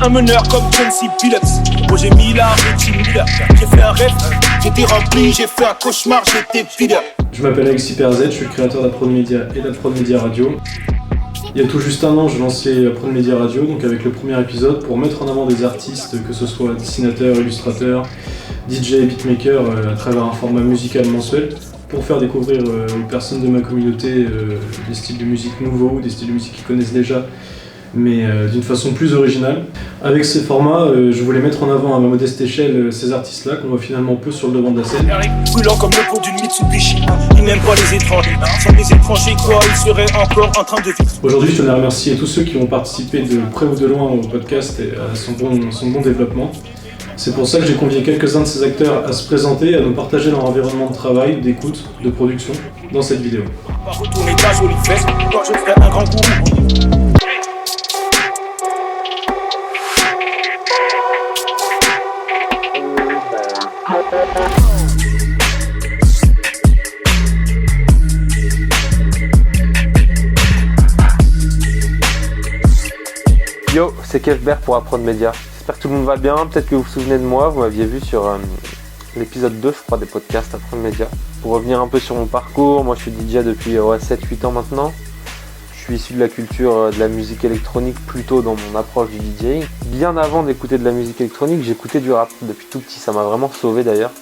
un meneur comme John C. Phillips. Moi j'ai mis la routine leader. J'ai fait un rêve, j'étais rempli, j'ai fait un cauchemar, j'étais fidèle. Je m'appelle Alexis PRZ, je suis le créateur d'Approd Media et d'Approd Media Radio. Il y a tout juste un an, j'ai lancé Approd Media Radio, donc avec le premier épisode, pour mettre en avant des artistes, que ce soit dessinateurs, illustrateurs, DJ et beatmakers, à travers un format musical mensuel, pour faire découvrir aux personnes de ma communauté des styles de musique nouveaux, des styles de musique qu'ils connaissent déjà, mais d'une façon plus originale. Avec ces formats, je voulais mettre en avant à ma modeste échelle ces artistes-là qu'on voit finalement peu sur le devant de la scène. Brûlant comme le pot d'une Mitsubishi, il n'aime pas les étrangers. Sans les étrangers, quoi, il serait encore en train de vivre. Aujourd'hui, je tenais à remercier tous ceux qui ont participé de près ou de loin au podcast et à son bon développement. C'est pour ça que j'ai convié quelques-uns de ces acteurs à se présenter et à nous partager leur environnement de travail, d'écoute, de production dans cette vidéo. On va retourner ta jolie fesse quand je ferai un grand coup. Yo, c'est Kefber pour Approd Media. J'espère que tout le monde va bien. Peut-être que vous vous souvenez de moi, vous m'aviez vu sur l'épisode 2, je crois, des podcasts Approd Media. Pour revenir un peu sur mon parcours, moi je suis DJ depuis 7-8 ans maintenant. Je suis issu de la culture de la musique électronique, plutôt dans mon approche du DJing. Bien avant d'écouter de la musique électronique, j'écoutais du rap depuis tout petit. Ça m'a vraiment sauvé d'ailleurs.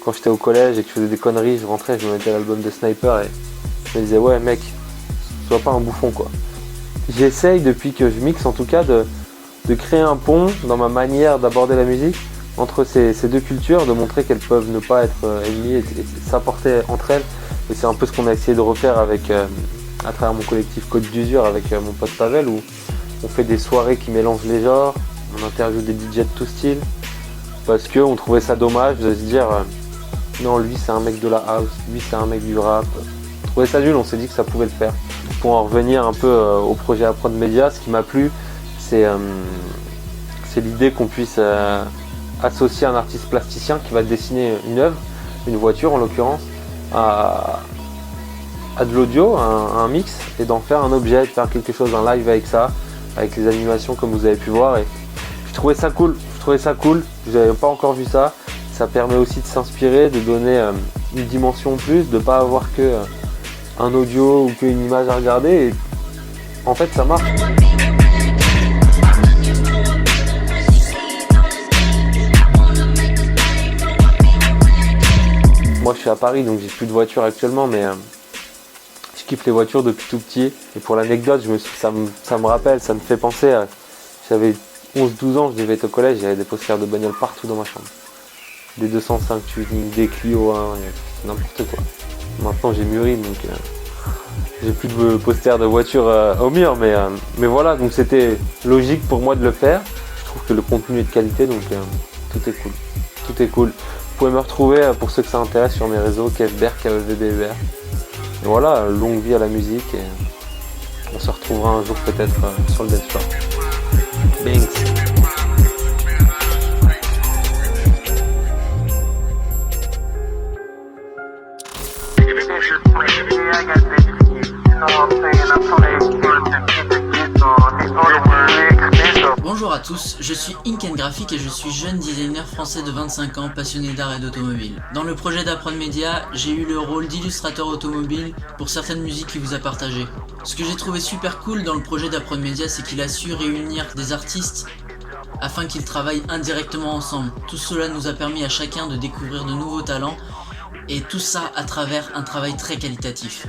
Quand j'étais au collège et que je faisais des conneries, je rentrais, je me mettais l'album de Sniper et je me disais ouais mec, sois pas un bouffon quoi. J'essaye depuis que je mixe en tout cas de créer un pont dans ma manière d'aborder la musique entre ces deux cultures, de montrer qu'elles peuvent ne pas être ennemies et s'apporter entre elles. Et c'est un peu ce qu'on a essayé de refaire avec, à travers mon collectif Côte d'Usure avec mon pote Pavel, où on fait des soirées qui mélangent les genres, on interviewe des DJ de tout style, parce qu'on trouvait ça dommage de se dire non lui c'est un mec de la house, lui c'est un mec du rap. On trouvait ça nul, on s'est dit que ça pouvait le faire. Pour en revenir un peu au projet Approd Media, ce qui m'a plu, c'est l'idée qu'on puisse associer un artiste plasticien qui va dessiner une œuvre, une voiture en l'occurrence, à de l'audio, un mix, et d'en faire un objet, de faire quelque chose, un live avec ça, avec les animations comme vous avez pu voir. Et je trouvais ça cool, je n'avais pas encore vu ça. Ça permet aussi de s'inspirer, de donner une dimension en plus, de ne pas avoir que un audio ou qu'une image à regarder. Et en fait ça marche. Moi je suis à Paris donc j'ai plus de voiture actuellement, mais je kiffe les voitures depuis tout petit. Et pour l'anecdote, ça me rappelle, ça me fait penser à... J'avais 11-12 ans, je devais être au collège, j'avais des posters de bagnoles partout dans ma chambre. Des 205 tuning, des Clio 1, n'importe quoi. Maintenant j'ai mûri donc j'ai plus de posters de voitures au mur, mais voilà, donc c'était logique pour moi de le faire. Je trouve que le contenu est de qualité, donc tout est cool. Tout est cool. Vous pouvez me retrouver pour ceux que ça intéresse sur mes réseaux, Kefber, KEVBER. Et voilà, longue vie à la musique et on se retrouvera un jour peut-être sur le dance floor. Thanks. Bonjour à tous, je suis Inken Graphic et je suis jeune designer français de 25 ans passionné d'art et d'automobile. Dans le projet d'Approd Media, j'ai eu le rôle d'illustrateur automobile pour certaines musiques qu'il vous a partagées. Ce que j'ai trouvé super cool dans le projet d'Approd Media, c'est qu'il a su réunir des artistes afin qu'ils travaillent indirectement ensemble. Tout cela nous a permis à chacun de découvrir de nouveaux talents et tout ça à travers un travail très qualitatif.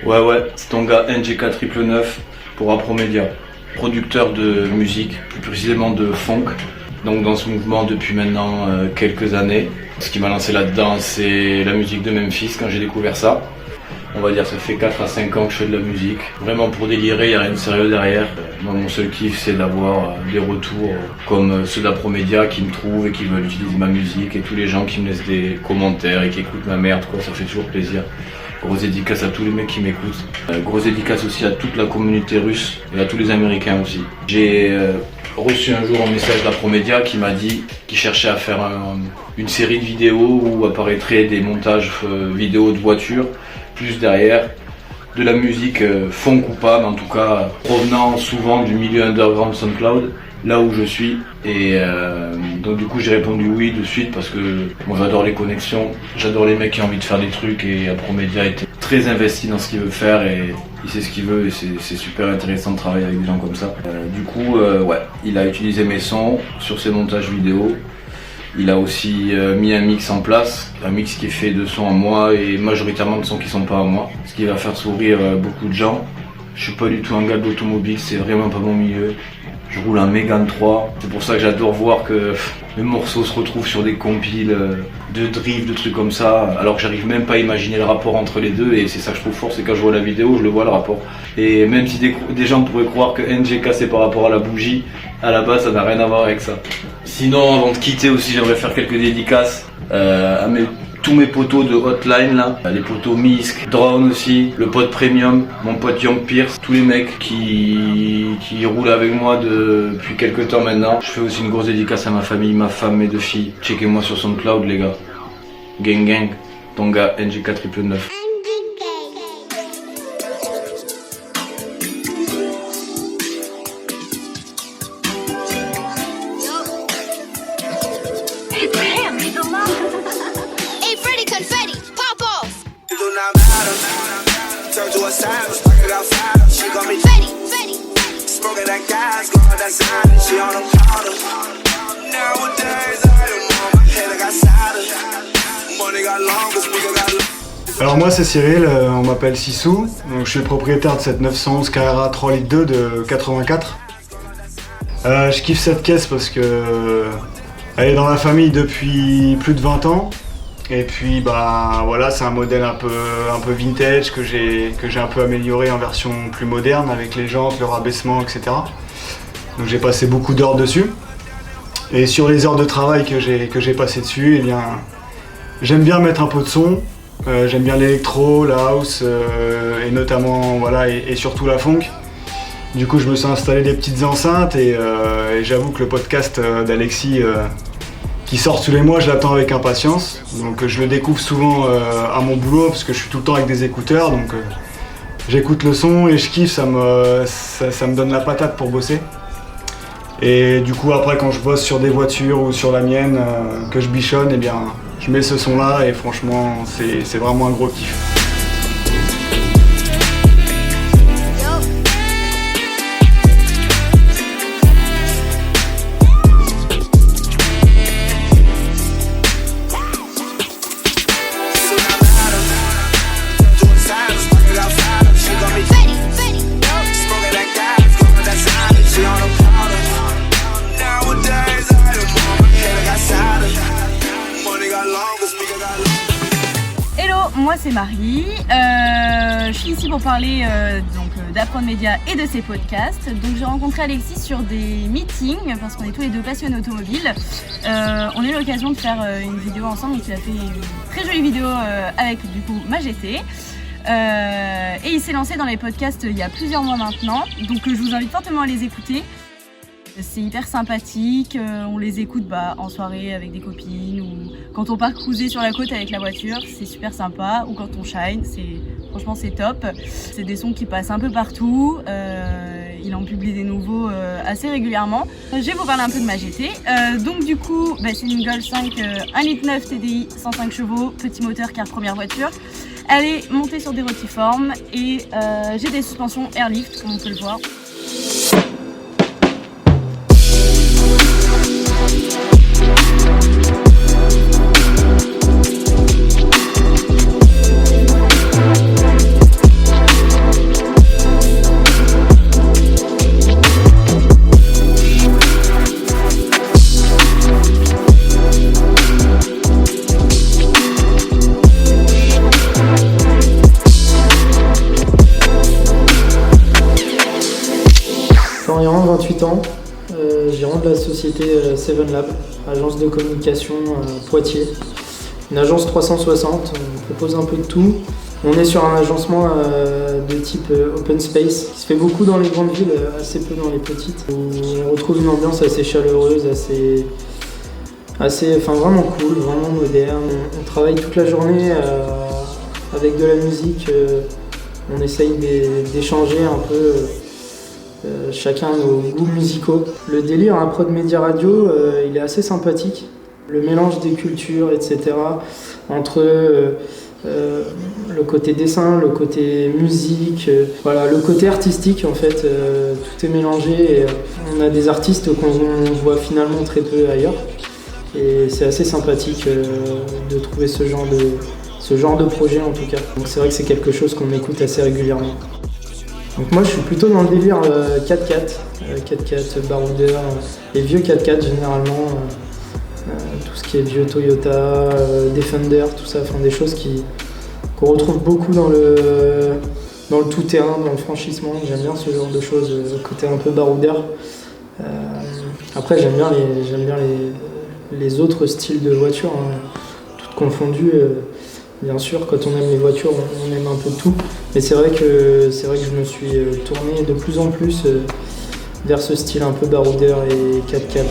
Ouais, c'est ton gars NGK999 pour Approd Media, producteur de musique, plus précisément de funk. Donc dans ce mouvement depuis maintenant quelques années. Ce qui m'a lancé là-dedans, c'est la musique de Memphis quand j'ai découvert ça. On va dire ça fait 4 à 5 ans que je fais de la musique. Vraiment pour délirer, il n'y a rien de sérieux derrière. Moi mon seul kiff c'est d'avoir des retours comme ceux d'Apromédia qui me trouvent et qui veulent utiliser ma musique et tous les gens qui me laissent des commentaires et qui écoutent ma merde quoi, ça fait toujours plaisir. Grosse dédicace à tous les mecs qui m'écoutent. Grosse dédicace aussi à toute la communauté russe et à tous les Américains aussi. J'ai reçu un jour un message d'Apromédia qui m'a dit qu'il cherchait à faire une série de vidéos où apparaîtraient des montages vidéo de voitures, plus derrière de la musique funk ou pas, mais en tout cas provenant souvent du milieu underground SoundCloud, là où je suis. Et donc du coup j'ai répondu oui de suite parce que moi j'adore les connexions, j'adore les mecs qui ont envie de faire des trucs et Apromédia était très investi dans ce qu'il veut faire et il sait ce qu'il veut et c'est super intéressant de travailler avec des gens comme ça. Du coup ouais, il a utilisé mes sons sur ses montages vidéo. Il a aussi mis un mix en place, un mix qui est fait de sons à moi et majoritairement de sons qui sont pas à moi, ce qui va faire sourire beaucoup de gens. Je suis pas du tout un gars d'automobile, c'est vraiment pas mon milieu. Je roule un Mégane 3, c'est pour ça que j'adore voir que mes morceaux se retrouvent sur des compiles de drift, de trucs comme ça, alors que j'arrive même pas à imaginer le rapport entre les deux et c'est ça que je trouve fort, c'est quand je vois la vidéo, je le vois le rapport. Et même si des gens pourraient croire que NGK c'est par rapport à la bougie, à la base ça n'a rien à voir avec ça. Sinon avant de quitter aussi j'aimerais faire quelques dédicaces à tous mes potos de hotline là, les potos Misk, Drone aussi, le pote Premium, mon pote Young Pierce, tous les mecs qui roulent avec moi depuis quelques temps maintenant. Je fais aussi une grosse dédicace à ma famille, ma femme, mes 2 filles. Checkez-moi sur SoundCloud les gars. Gang gang, ton gars NGK999. Alors moi c'est Cyril, on m'appelle Sissou, donc je suis le propriétaire de cette 911 Carrera 3 litres 2 de 84. Je kiffe cette caisse parce que elle est dans la famille depuis plus de 20 ans. Et puis bah voilà, c'est un modèle un peu vintage que j'ai un peu amélioré en version plus moderne avec les jantes, le rabaissement, etc. Donc j'ai passé beaucoup d'heures dessus. Et sur les heures de travail que j'ai passé dessus, eh bien j'aime bien mettre un peu de son. J'aime bien l'électro, la house et notamment voilà et surtout la funk. Du coup je me suis installé des petites enceintes et j'avoue que le podcast d'Alexis qui sort tous les mois, je l'attends avec impatience. Donc je le découvre souvent à mon boulot parce que je suis tout le temps avec des écouteurs. Donc j'écoute le son et je kiffe, ça me donne la patate pour bosser. Et du coup après quand je bosse sur des voitures ou sur la mienne, que je bichonne, eh bien je mets ce son là et franchement c'est vraiment un gros kiff. Moi c'est Marie, je suis ici pour parler d'Apromédia et de ses podcasts. Donc j'ai rencontré Alexis sur des meetings parce qu'on est tous les deux passionnés automobiles. On a eu l'occasion de faire une vidéo ensemble, donc il a fait une très jolie vidéo avec du coup ma GT. Et il s'est lancé dans les podcasts il y a plusieurs mois maintenant, donc je vous invite fortement à les écouter. C'est hyper sympathique, on les écoute en soirée avec des copines ou quand on part cruiser sur la côte avec la voiture, c'est super sympa, ou quand on shine, franchement c'est top. C'est des sons qui passent un peu partout, il en publie des nouveaux assez régulièrement. Je vais vous parler un peu de ma GT. Donc du coup, c'est une Golf 5 1,9 litre TDI, 105 chevaux, petit moteur car première voiture. Elle est montée sur des rotiformes et j'ai des suspensions Airlift comme on peut le voir. société Seven Lab, agence de communication Poitiers. Une agence 360, on propose un peu de tout. On est sur un agencement de type open space, qui se fait beaucoup dans les grandes villes, assez peu dans les petites. On retrouve une ambiance assez chaleureuse, vraiment cool, vraiment moderne. On travaille toute la journée avec de la musique. On essaye d'échanger un peu chacun nos goûts musicaux. Le délire à Prod Média Radio, il est assez sympathique. Le mélange des cultures, etc. Entre le côté dessin, le côté musique, le côté artistique en fait, tout est mélangé. Et, on a des artistes qu'on voit finalement très peu ailleurs. Et c'est assez sympathique de trouver ce genre de projet en tout cas. Donc c'est vrai que c'est quelque chose qu'on écoute assez régulièrement. Donc moi je suis plutôt dans le délire 4x4 baroudeur, les vieux 4x4 généralement, tout ce qui est vieux Toyota, Defender, tout ça, des choses qu'on retrouve beaucoup dans le tout-terrain, dans le franchissement. J'aime bien ce genre de choses, côté un peu baroudeur. Après j'aime bien les autres styles de voitures, toutes confondues. Bien sûr, quand on aime les voitures, on aime un peu de tout. Mais c'est vrai que je me suis tourné de plus en plus vers ce style un peu baroudeur et 4x4.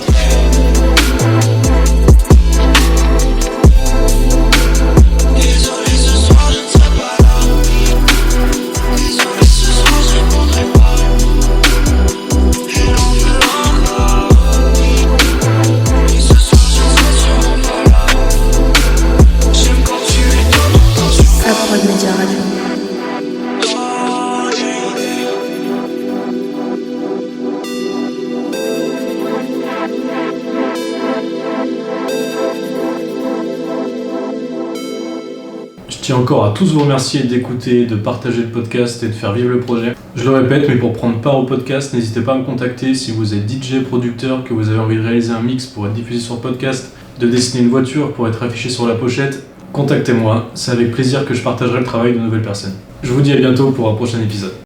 Je tiens encore à tous vous remercier d'écouter, de partager le podcast et de faire vivre le projet. Je le répète, mais pour prendre part au podcast, n'hésitez pas à me contacter si vous êtes DJ, producteur, que vous avez envie de réaliser un mix pour être diffusé sur le podcast, de dessiner une voiture pour être affiché sur la pochette. Contactez-moi, c'est avec plaisir que je partagerai le travail de nouvelles personnes. Je vous dis à bientôt pour un prochain épisode.